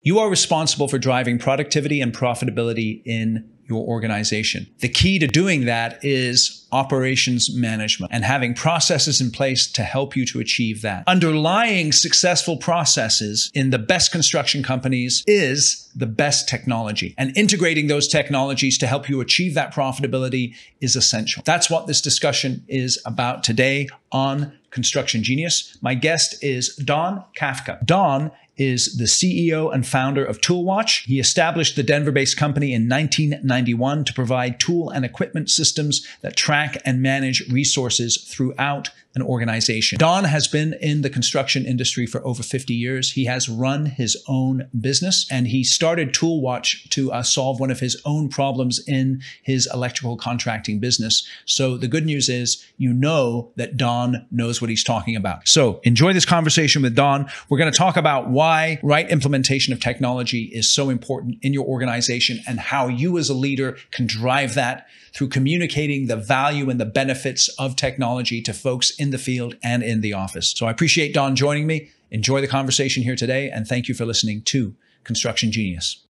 You are responsible for driving productivity and profitability in your organization. The key to doing that is operations management and having processes in place to help you to achieve that. Underlying successful processes in the best construction companies is the best technology, and integrating those technologies to help you achieve that profitability is essential. That's what this discussion is about today on Construction Genius. My guest is Don Kafka. Don is the CEO and founder of ToolWatch. He established the Denver-based company in 1991 to provide tool and equipment systems that track and manage resources throughout an organization. Don has been in the construction industry for over 50 years. He has run his own business, and he started ToolWatch to solve one of his own problems in his electrical contracting business. So the good news is, you know that Don knows what he's talking about. So enjoy this conversation with Don. We're going to talk about why right implementation of technology is so important in your organization and how you as a leader can drive that through communicating the value and the benefits of technology to folks in the field and in the office. So I appreciate Don joining me. Enjoy the conversation here today, and thank you for listening to Construction Genius.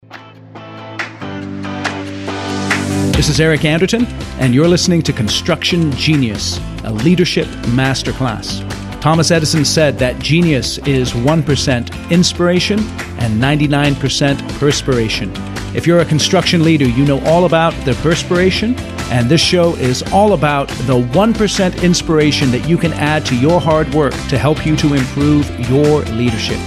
This is Eric Anderton, and you're listening to Construction Genius, a leadership masterclass. Thomas Edison said that genius is 1% inspiration and 99% perspiration. If you're a construction leader, you know all about the perspiration, and this show is all about the 1% inspiration that you can add to your hard work to help you to improve your leadership.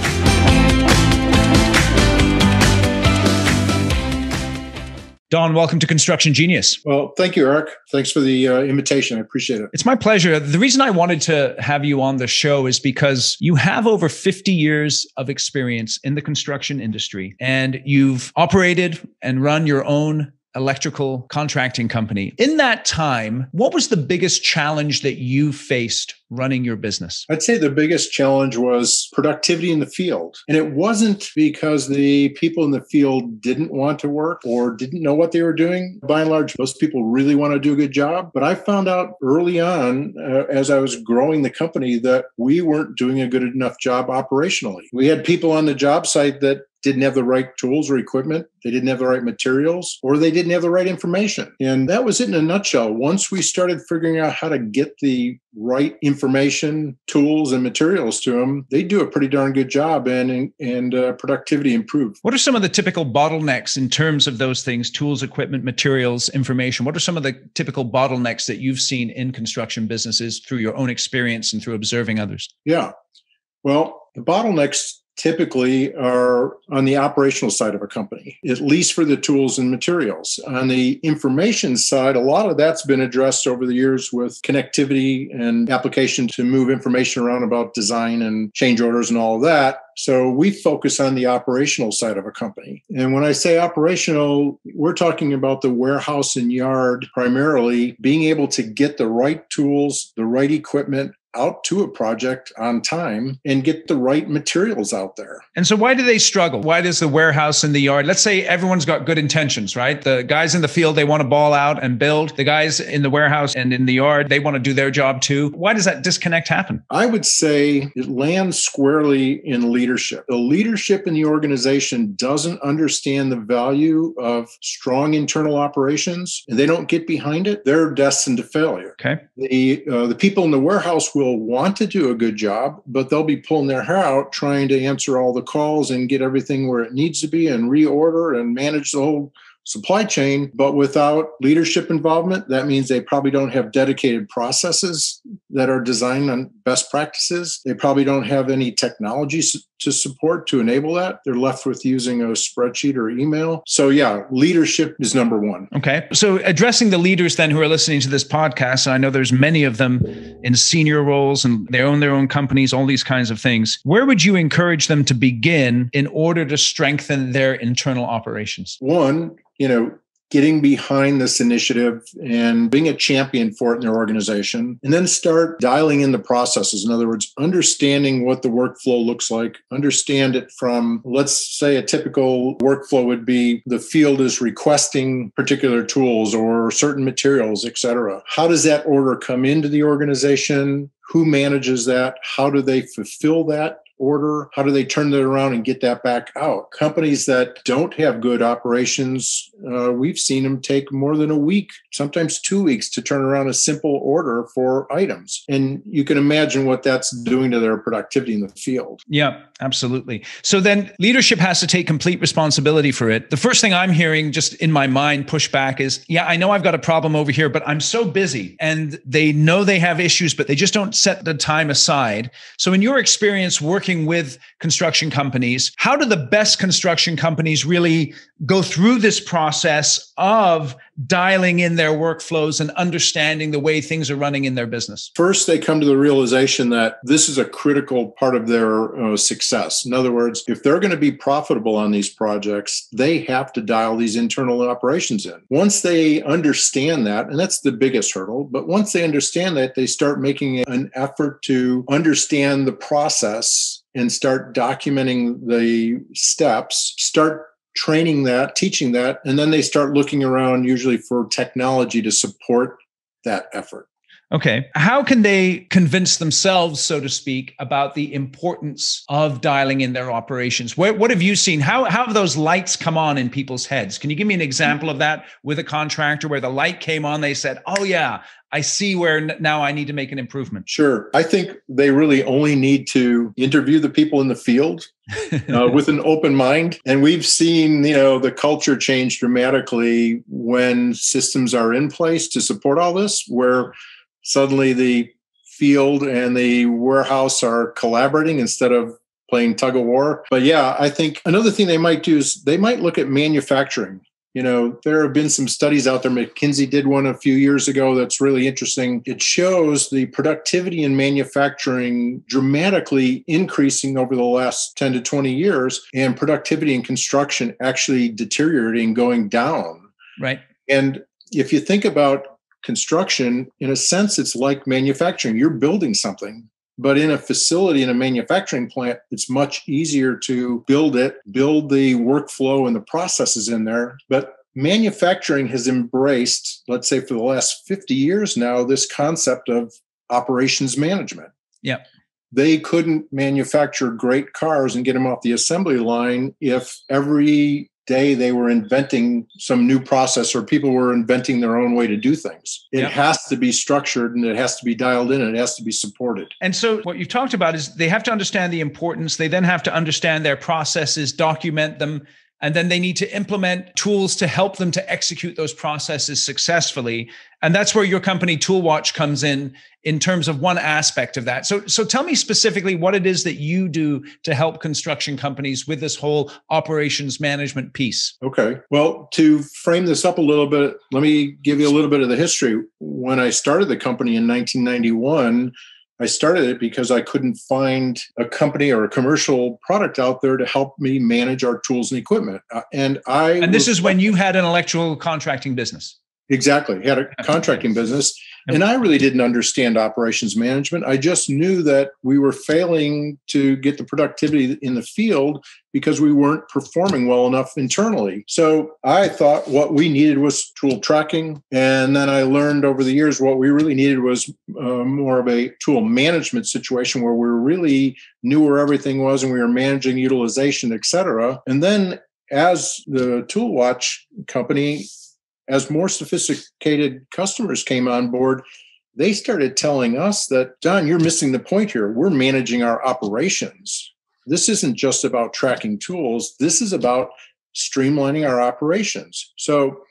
Don, welcome to Construction Genius. Well, thank you, Eric. Thanks for the invitation. I appreciate it. It's my pleasure. The reason I wanted to have you on the show is because you have over 50 years of experience in the construction industry, and you've operated and run your own electrical contracting company. In that time, what was the biggest challenge that you faced running your business? I'd say the biggest challenge was productivity in the field. And it wasn't because the people in the field didn't want to work or didn't know what they were doing. By and large, most people really want to do a good job. But I found out early on, as I was growing the company, that we weren't doing a good enough job operationally. We had people on the job site that didn't have the right tools or equipment, they didn't have the right materials, or they didn't have the right information. And that was it in a nutshell. Once we started figuring out how to get the right information, tools, and materials to them, they do a pretty darn good job, and productivity improved. What are some of the typical bottlenecks in terms of those things, tools, equipment, materials, information? What are some of the typical bottlenecks that you've seen in construction businesses through your own experience and through observing others? Yeah. Well, the bottlenecks typically are on the operational side of a company, at least for the tools and materials. On the information side, a lot of that's been addressed over the years with connectivity and application to move information around about design and change orders and all of that. So we focus on the operational side of a company. And when I say operational, we're talking about the warehouse and yard primarily, being able to get the right tools, the right equipment out to a project on time and get the right materials out there. And so why do they struggle? Why does the warehouse and the yard, let's say everyone's got good intentions, right? The guys in the field, they want to ball out and build. The guys in the warehouse and in the yard, they want to do their job too. Why does that disconnect happen? I would say it lands squarely in leadership. The leadership in the organization doesn't understand the value of strong internal operations, and they don't get behind it. They're destined to failure. Okay. The people in the warehouse will want to do a good job, but they'll be pulling their hair out trying to answer all the calls and get everything where it needs to be and reorder and manage the whole supply chain. But without leadership involvement, that means they probably don't have dedicated processes that are designed on best practices. They probably don't have any technologies to support to enable that. They're left with using a spreadsheet or email. So yeah, leadership is number one. Okay. So addressing the leaders then who are listening to this podcast, and I know there's many of them in senior roles and they own their own companies, all these kinds of things. Where would you encourage them to begin in order to strengthen their internal operations? One, getting behind this initiative and being a champion for it in their organization, and then start dialing in the processes. In other words, understanding what the workflow looks like, understand it from, let's say a typical workflow would be the field is requesting particular tools or certain materials, et cetera. How does that order come into the organization? Who manages that? How do they fulfill that order? How do they turn that around and get that back out? Companies that don't have good operations, we've seen them take more than a week, sometimes 2 weeks to turn around a simple order for items. And you can imagine what that's doing to their productivity in the field. Yeah, absolutely. So then leadership has to take complete responsibility for it. The first thing I'm hearing just in my mind pushback is, yeah, I know I've got a problem over here, but I'm so busy, and they know they have issues, but they just don't set the time aside. So in your experience working with construction companies, how do the best construction companies really go through this process of dialing in their workflows and understanding the way things are running in their business? First, they come to the realization that this is a critical part of their success. In other words, if they're going to be profitable on these projects, they have to dial these internal operations in. Once they understand that, and that's the biggest hurdle, but once they understand that, they start making an effort to understand the process and start documenting the steps, start training that, teaching that, and then they start looking around usually for technology to support that effort. Okay. How can they convince themselves, so to speak, about the importance of dialing in their operations? What have you seen? How have those lights come on in people's heads? Can you give me an example of that with a contractor where the light came on, they said, oh yeah, I see where now I need to make an improvement? Sure. I think they really only need to interview the people in the field with an open mind. And we've seen, the culture change dramatically when systems are in place to support all this, where suddenly the field and the warehouse are collaborating instead of playing tug of war. But yeah, I think another thing they might do is they might look at manufacturing. There have been some studies out there. McKinsey did one a few years ago that's really interesting. It shows the productivity in manufacturing dramatically increasing over the last 10 to 20 years, and productivity in construction actually deteriorating, going down. Right. And if you think about construction, in a sense, it's like manufacturing. You're building something, but in a facility, in a manufacturing plant, it's much easier to build the workflow and the processes in there. But manufacturing has embraced, let's say for the last 50 years now, this concept of operations management. Yeah. They couldn't manufacture great cars and get them off the assembly line if every day they were inventing some new process, or people were inventing their own way to do things. It has to be structured, and it has to be dialed in, and it has to be supported. And so what you've talked about is they have to understand the importance. They then have to understand their processes, document them, and then they need to implement tools to help them to execute those processes successfully. And that's where your company ToolWatch comes in terms of one aspect of that. So tell me specifically what it is that you do to help construction companies with this whole operations management piece. Okay. Well, to frame this up a little bit, let me give you a little bit of the history. When I started the company in 1991, I started it because I couldn't find a company or a commercial product out there to help me manage our tools and equipment. And this is when you had an electrical contracting business. Exactly. Had a contracting business. And I really didn't understand operations management. I just knew that we were failing to get the productivity in the field because we weren't performing well enough internally. So I thought what we needed was tool tracking. And then I learned over the years what we really needed was more of a tool management situation where we really knew where everything was and we were managing utilization, et cetera. And then as the ToolWatch company, as more sophisticated customers came on board, they started telling us that, Don, you're missing the point here. We're managing our operations. This isn't just about tracking tools. This is about streamlining our operations. So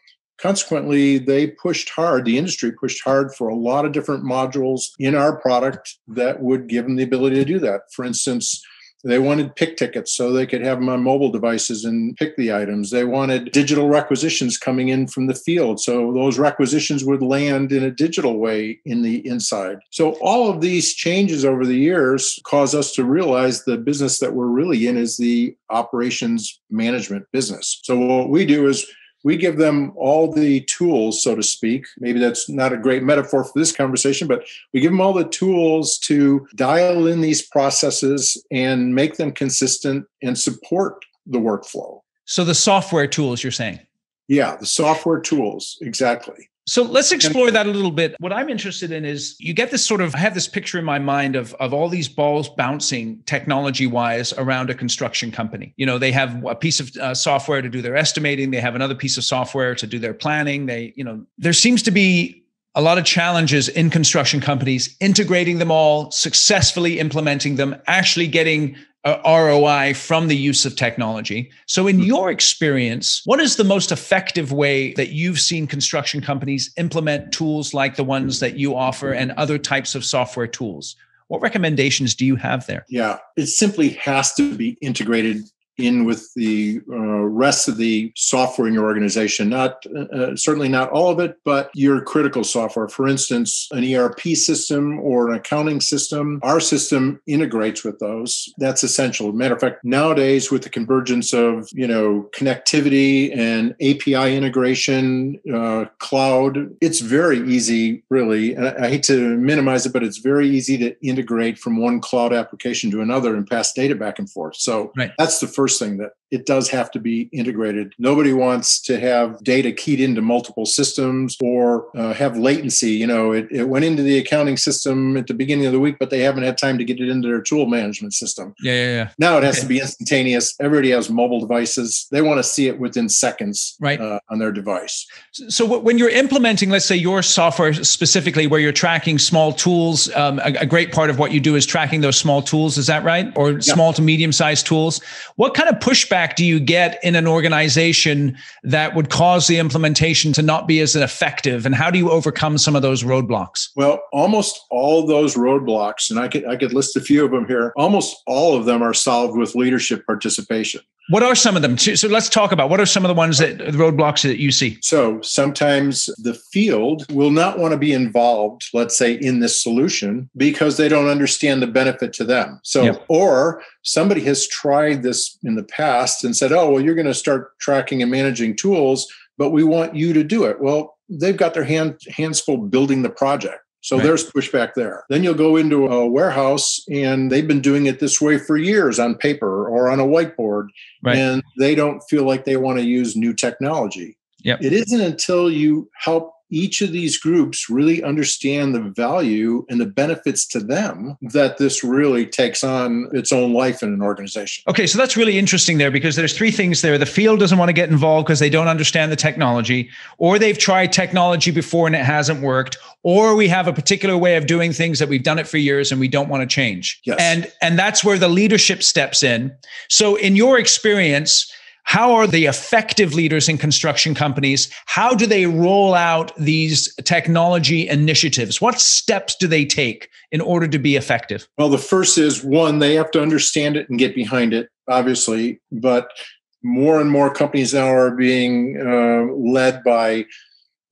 consequently, they pushed hard, the industry pushed hard for a lot of different modules in our product that would give them the ability to do that. For instance, they wanted pick tickets so they could have them on mobile devices and pick the items. They wanted digital requisitions coming in from the field, so those requisitions would land in a digital way in the inside. So all of these changes over the years cause us to realize the business that we're really in is the operations management business. So what we do is we give them all the tools, so to speak. Maybe that's not a great metaphor for this conversation, but we give them all the tools to dial in these processes and make them consistent and support the workflow. So the software tools, you're saying? Yeah, the software tools, exactly. So let's explore that a little bit. What I'm interested in is you get this I have this picture in my mind of all these balls bouncing technology wise around a construction company. They have a piece of software to do their estimating. They have another piece of software to do their planning. There seems to be a lot of challenges in construction companies, integrating them all, successfully implementing them, actually getting ROI from the use of technology. So in your experience, what is the most effective way that you've seen construction companies implement tools like the ones that you offer and other types of software tools? What recommendations do you have there? Yeah, it simply has to be integrated in with the rest of the software in your organization. Not certainly not all of it, but your critical software. For instance, an ERP system or an accounting system. Our system integrates with those. That's essential. Matter of fact, nowadays with the convergence of connectivity and API integration, cloud, it's very easy, really. And I hate to minimize it, but it's very easy to integrate from one cloud application to another and pass data back and forth. So That's the first thing, that it does have to be integrated. Nobody wants to have data keyed into multiple systems or have latency. It went into the accounting system at the beginning of the week, but they haven't had time to get it into their tool management system. Yeah. Now it has to be instantaneous. Everybody has mobile devices. They want to see it within seconds on their device. So when you're implementing, let's say your software specifically, where you're tracking small tools, a great part of what you do is tracking those small tools. Is that right? Or small to medium-sized tools? What kind of pushback do you get in an organization that would cause the implementation to not be as effective? And how do you overcome some of those roadblocks? Well, almost all those roadblocks, and I could list a few of them here, almost all of them are solved with leadership participation. What are some of them? So let's talk about what are some of the ones the roadblocks that you see? So sometimes the field will not want to be involved, let's say, in this solution because they don't understand the benefit to them. So, or somebody has tried this in the past and said, oh, well, you're going to start tracking and managing tools, but we want you to do it. Well, they've got their hands full building the project. So there's pushback there. Then you'll go into a warehouse and they've been doing it this way for years on paper or on a whiteboard, and they don't feel like they want to use new technology. It isn't until you help each of these groups really understand the value and the benefits to them that this really takes on its own life in an organization. Okay, so that's really interesting there, because there's three things there. The field doesn't want to get involved because they don't understand the technology, or they've tried technology before and it hasn't worked, or we have a particular way of doing things that we've done it for years and we don't want to change. And that's where the leadership steps in. So in your experience, how are the effective leaders in construction companies? How do they roll out these technology initiatives? What steps do they take in order to be effective? Well, the first is, one, they have to understand it and get behind it, obviously. But more and more companies now are being led by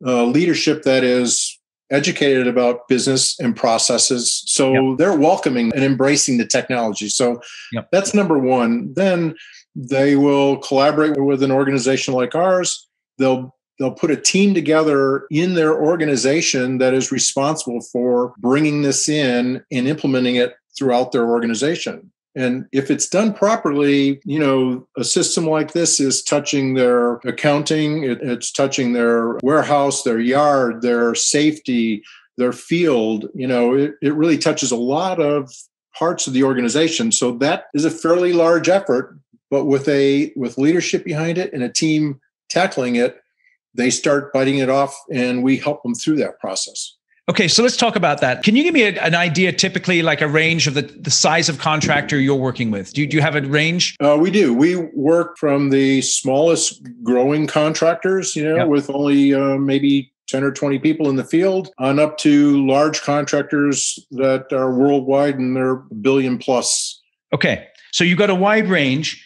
leadership that is educated about business and processes. So they're welcoming and embracing the technology. So that's number one. Then they will collaborate with an organization like ours. They'll put a team together in their organization that is responsible for bringing this in and implementing it throughout their organization. And if it's done properly, a system like this is touching their accounting, it's touching their warehouse, their yard, their safety, their field. It really touches a lot of parts of the organization. So that is a fairly large effort. But with leadership behind it and a team tackling it, they start biting it off, and we help them through that process. Okay, so let's talk about that. Can you give me an idea, typically like a range of the size of contractor you're working with? Do you have a range? We do. We work from the smallest growing contractors, with only maybe 10 or 20 people in the field, on up to large contractors that are worldwide and they're $1 billion plus. Okay, so you've got a wide range.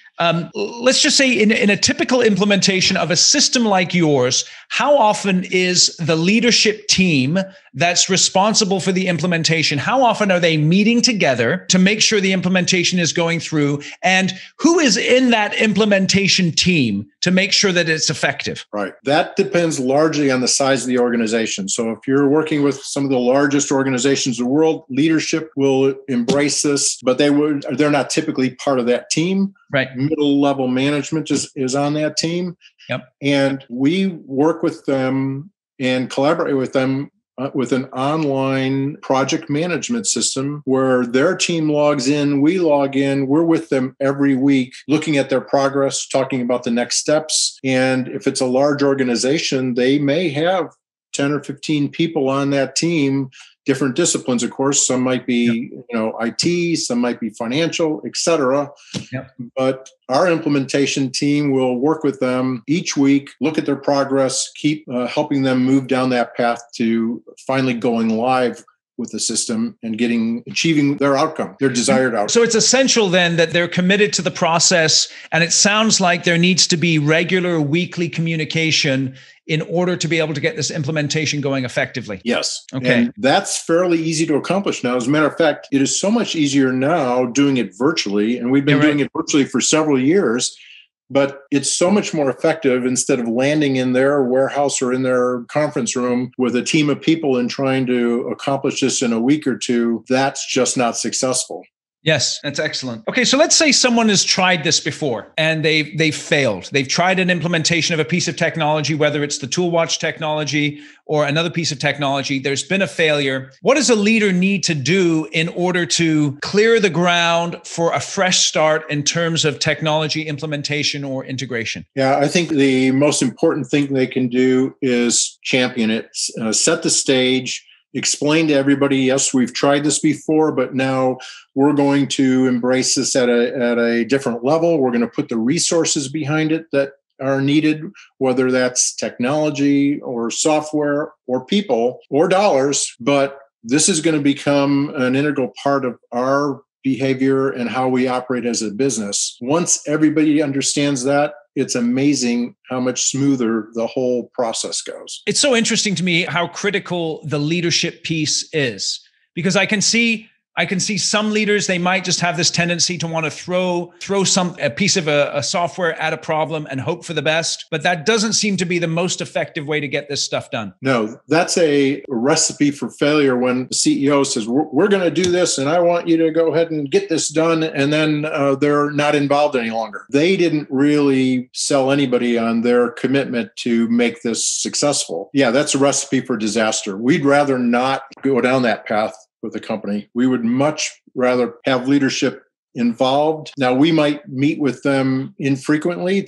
Let's just say in a typical implementation of a system like yours, how often is the leadership team that's responsible for the implementation, how often are they meeting together to make sure the implementation is going through? And who is in that implementation team to make sure that it's effective? Right. That depends largely on the size of the organization. So if you're working with some of the largest organizations in the world, leadership will embrace this, but they're not typically part of that team. Right. Middle level management is on that team. Yep. And we work with them and collaborate with them with an online project management system where their team logs in, we log in, we're with them every week, looking at their progress, talking about the next steps. And if it's a large organization, they may have 10 or 15 people on that team, different disciplines, of course. Some might be, IT, some might be financial, et cetera. Yep. But our implementation team will work with them each week, look at their progress, keep helping them move down that path to finally going live with the system and achieving their outcome, their desired outcome. So it's essential then that they're committed to the process. And it sounds like there needs to be regular weekly communication in order to be able to get this implementation going effectively. Yes. Okay. And that's fairly easy to accomplish now. As a matter of fact, it is so much easier now doing it virtually. And we've been doing it virtually for several years. But it's so much more effective instead of landing in their warehouse or in their conference room with a team of people and trying to accomplish this in a week or two. That's just not successful. Yes, that's excellent. Okay, so let's say someone has tried this before and they've failed. They've tried an implementation of a piece of technology, whether it's the ToolWatch technology or another piece of technology. There's been a failure. What does a leader need to do in order to clear the ground for a fresh start in terms of technology implementation or integration? Yeah, I think the most important thing they can do is champion it, set the stage, explain to everybody, yes, we've tried this before, but now we're going to embrace this at a different level. We're going to put the resources behind it that are needed, whether that's technology or software or people or dollars. But this is going to become an integral part of our behavior and how we operate as a business. Once everybody understands that, it's amazing how much smoother the whole process goes. It's so interesting to me how critical the leadership piece is, because I can see some leaders, they might just have this tendency to want to throw a piece of a software at a problem and hope for the best. But that doesn't seem to be the most effective way to get this stuff done. No, that's a recipe for failure when the CEO says, we're going to do this and I want you to go ahead and get this done. And then they're not involved any longer. They didn't really sell anybody on their commitment to make this successful. Yeah, that's a recipe for disaster. We'd rather not go down that path with the company. We would much rather have leadership involved. Now, we might meet with them infrequently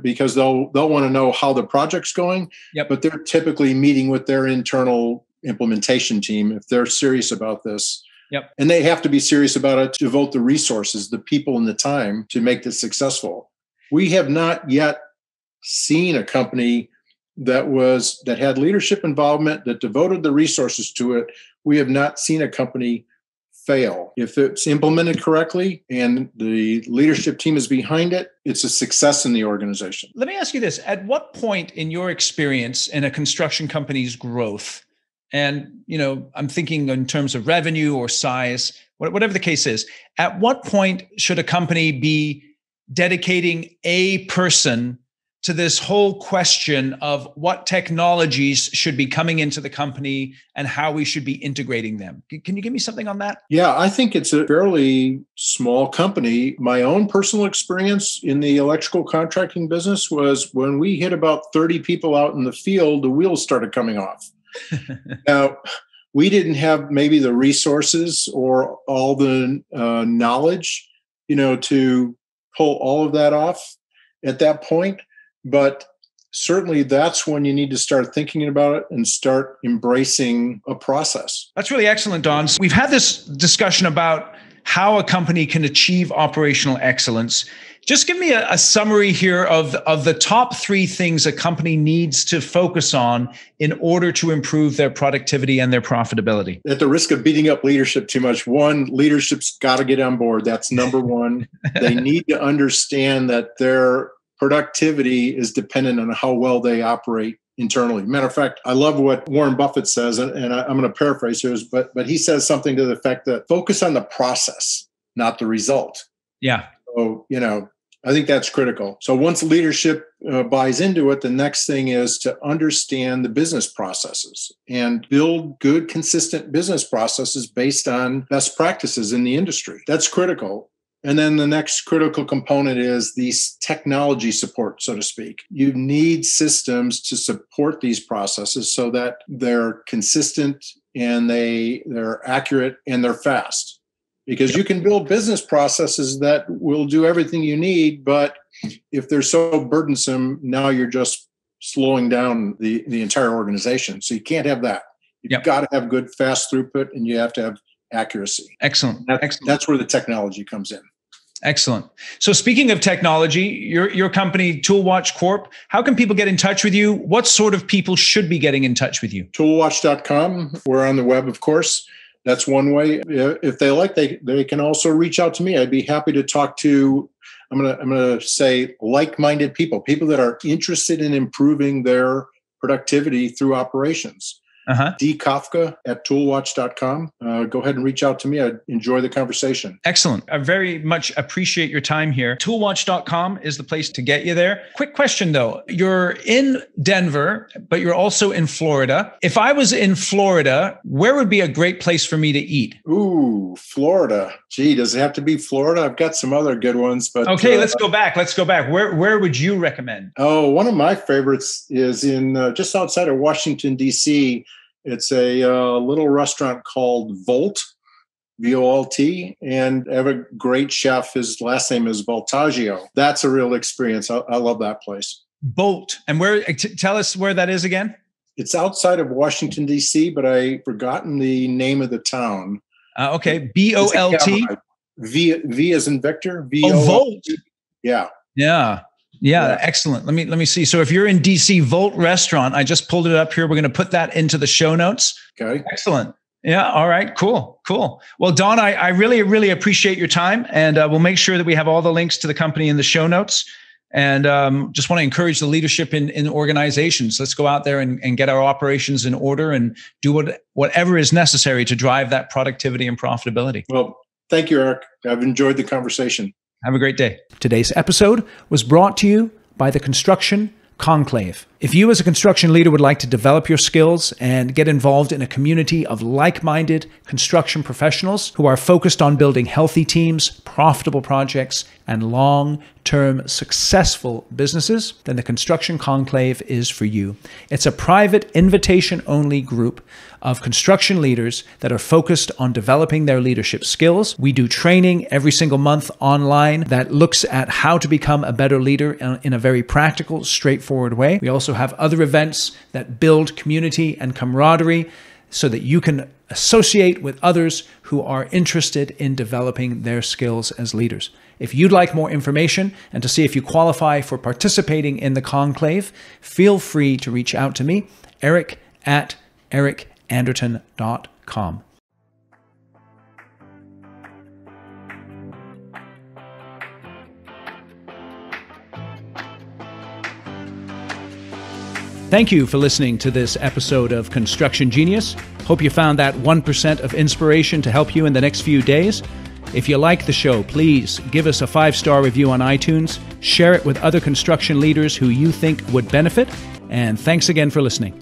because they'll want to know how the project's going. Yep. But they're typically meeting with their internal implementation team if they're serious about this. Yep. And they have to be serious about it to devote the resources, the people, and the time to make this successful. We have not yet seen a company that had leadership involvement, that devoted the resources to it. We have not seen a company fail. If it's implemented correctly and the leadership team is behind it, it's a success in the organization. Let me ask you this. At what point in your experience in a construction company's growth, and I'm thinking in terms of revenue or size, whatever the case is, at what point should a company be dedicating a person to this whole question of what technologies should be coming into the company and how we should be integrating them? Can you give me something on that? Yeah, I think it's a fairly small company. My own personal experience in the electrical contracting business was when we hit about 30 people out in the field, the wheels started coming off. Now, we didn't have maybe the resources or all the knowledge, to pull all of that off at that point. But certainly that's when you need to start thinking about it and start embracing a process. That's really excellent, Don. So we've had this discussion about how a company can achieve operational excellence. Just give me a summary here of the top 3 things a company needs to focus on in order to improve their productivity and their profitability. At the risk of beating up leadership too much, one, leadership's got to get on board. That's number one. They need to understand that their productivity is dependent on how well they operate internally. Matter of fact, I love what Warren Buffett says, and I'm going to paraphrase here, but he says something to the effect that focus on the process, not the result. Yeah. So, I think that's critical. So once leadership buys into it, the next thing is to understand the business processes and build good, consistent business processes based on best practices in the industry. That's critical. And then the next critical component is the technology support, so to speak. You need systems to support these processes so that they're consistent and they're accurate and they're fast. Because you can build business processes that will do everything you need, but if they're so burdensome, now you're just slowing down the entire organization. So you can't have that. You've got to have good, fast throughput, and you have to have accuracy. Excellent. That's where the technology comes in. Excellent. So speaking of technology, your company, ToolWatch Corp, how can people get in touch with you? What sort of people should be getting in touch with you? ToolWatch.com. We're on the web, of course. That's one way. If they like, they can also reach out to me. I'd be happy to talk to, I'm gonna say, like-minded people that are interested in improving their productivity through operations. D. Kafka at toolwatch.com. Go ahead and reach out to me. I'd enjoy the conversation. Excellent. I very much appreciate your time here. Toolwatch.com is the place to get you there. Quick question though. You're in Denver, but you're also in Florida. If I was in Florida, where would be a great place for me to eat? Ooh, Florida. Gee, does it have to be Florida? I've got some other good ones, but okay, let's go back. Where would you recommend? Oh, one of my favorites is in just outside of Washington, D.C. It's a little restaurant called Volt, V-O-L-T, and I have a great chef. His last name is Voltaggio. That's a real experience. I love that place. Bolt. And where? Tell us where that is again. It's outside of Washington, D.C., but I've forgotten the name of the town. Okay, B-O-L-T? V as in Victor. V-O-L-T. Volt. Yeah. Excellent. Let me see. So if you're in DC, Volt Restaurant, I just pulled it up here. We're going to put that into the show notes. Okay. Excellent. Yeah. All right. Cool. Well, Don, I really, really appreciate your time, and we'll make sure that we have all the links to the company in the show notes. And just want to encourage the leadership in organizations. Let's go out there and get our operations in order and do whatever is necessary to drive that productivity and profitability. Well, thank you, Eric. I've enjoyed the conversation. Have a great day. Today's episode was brought to you by the Construction Conclave. If you as a construction leader would like to develop your skills and get involved in a community of like-minded construction professionals who are focused on building healthy teams, profitable projects, and long-term successful businesses, then the Construction Conclave is for you. It's a private, invitation-only group of construction leaders that are focused on developing their leadership skills. We do training every single month online that looks at how to become a better leader in a very practical, straightforward way. We also have other events that build community and camaraderie so that you can associate with others who are interested in developing their skills as leaders. If you'd like more information and to see if you qualify for participating in the conclave, feel free to reach out to me, eric@ericanderton.com. Thank you for listening to this episode of Construction Genius. Hope you found that 1% of inspiration to help you in the next few days. If you like the show, please give us a 5-star review on iTunes, share it with other construction leaders who you think would benefit, and thanks again for listening.